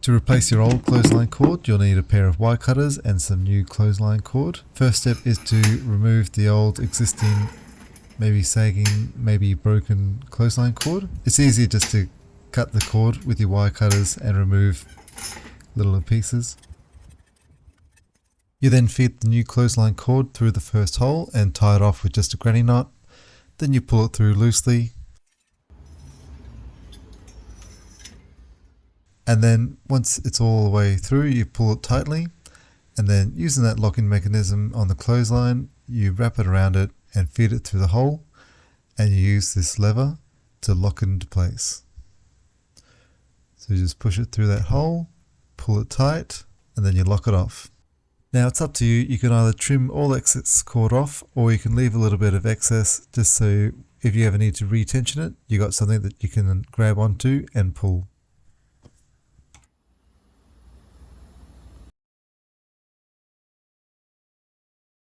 To replace your old clothesline cord, you'll need a pair of wire cutters and some new clothesline cord. First step is to remove the old existing, maybe sagging, maybe broken clothesline cord. It's easier just to cut the cord with your wire cutters and remove little pieces. You then feed the new clothesline cord through the first hole and tie it off with just a granny knot. Then you pull it through loosely. And then once it's all the way through, you pull it tightly, and then using that locking mechanism on the clothesline, you wrap it around it and feed it through the hole, and you use this lever to lock it into place. So you just push it through that hole, pull it tight, and then you lock it off. Now it's up to you. You can either trim all excess cord off, or you can leave a little bit of excess just so if you ever need to retension it, you got something that you can grab onto and pull.